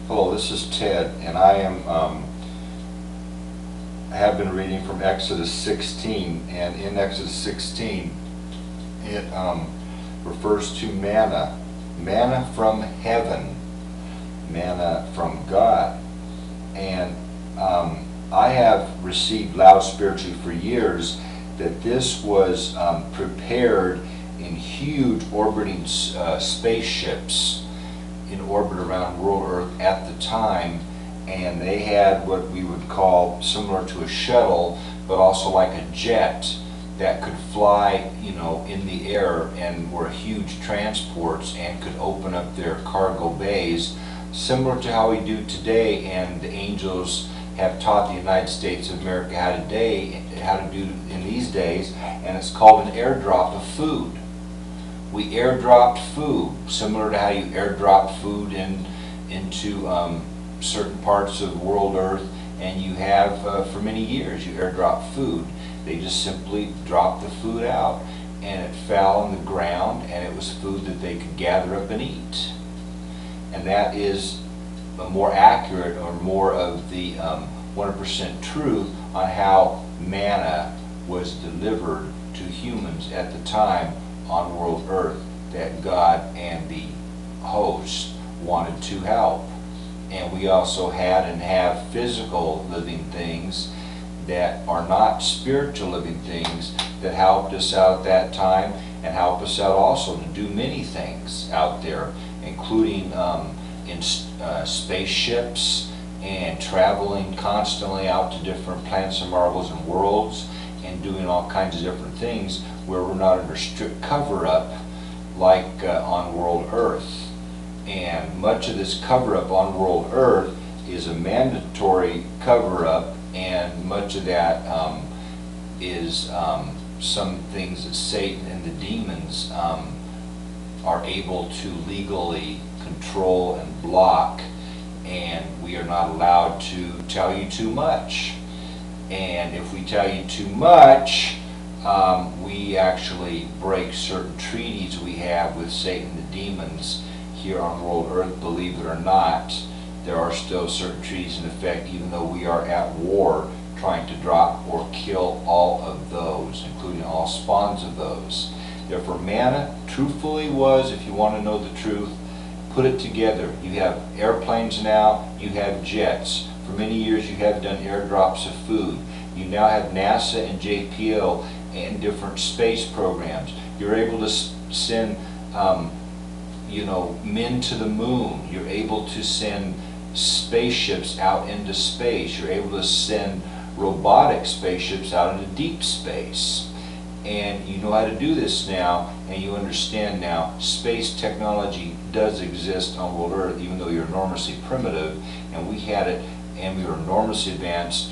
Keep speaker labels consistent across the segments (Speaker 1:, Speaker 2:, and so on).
Speaker 1: Hello, this is Ted, and I have been reading from Exodus 16, and in Exodus 16, it refers to manna, manna from heaven, manna from God, and I have received loud spiritually for years that this was prepared in huge orbiting spaceships in orbit around world Earth at the time, and they had what we would call similar to a shuttle, but also like a jet that could fly, in the air, and were huge transports and could open up their cargo bays, similar to how we do today. And the angels have taught the United States of America how to do in these days, and it's called an airdrop of food. We airdropped food, similar to how you airdrop food into certain parts of world Earth, and you have for many years. You airdrop food. They just simply dropped the food out, and it fell on the ground, and it was food that they could gather up and eat. And that is a more accurate, or more of the 100% truth on how manna was delivered to humans at the time on world Earth, that God and the host wanted to help. And we also had and have physical living things that are not spiritual living things that helped us out at that time, and help us out also to do many things out there, including in spaceships, and traveling constantly out to different planets and marvels and worlds, and doing all kinds of different things where we're not under strict cover-up like on world Earth. And much of this cover-up on world Earth is a mandatory cover-up, and much of that is some things that Satan and the demons are able to legally control and block, and we are not allowed to tell you too much. And if we tell you too much, we actually break certain treaties we have with Satan and the demons here on world Earth. Believe it or not, there are still certain treaties in effect, even though we are at war trying to drop or kill all of those, including all spawns of those. Therefore, manna truthfully was, if you want to know the truth, put it together. You have airplanes now, you have jets. For many years you have done airdrops of food. You now have NASA and JPL and different space programs. You're able to send men to the moon. You're able to send spaceships out into space. You're able to send robotic spaceships out into deep space. And you know how to do this now, and you understand now space technology does exist on world Earth, even though you're enormously primitive, and we had it, and we were enormously advanced,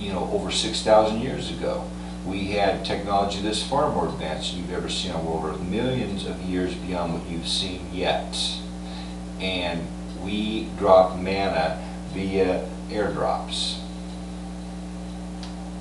Speaker 1: over 6,000 years ago. We had technology that's far more advanced than you've ever seen on world Earth, millions of years beyond what you've seen yet. And we dropped manna via airdrops.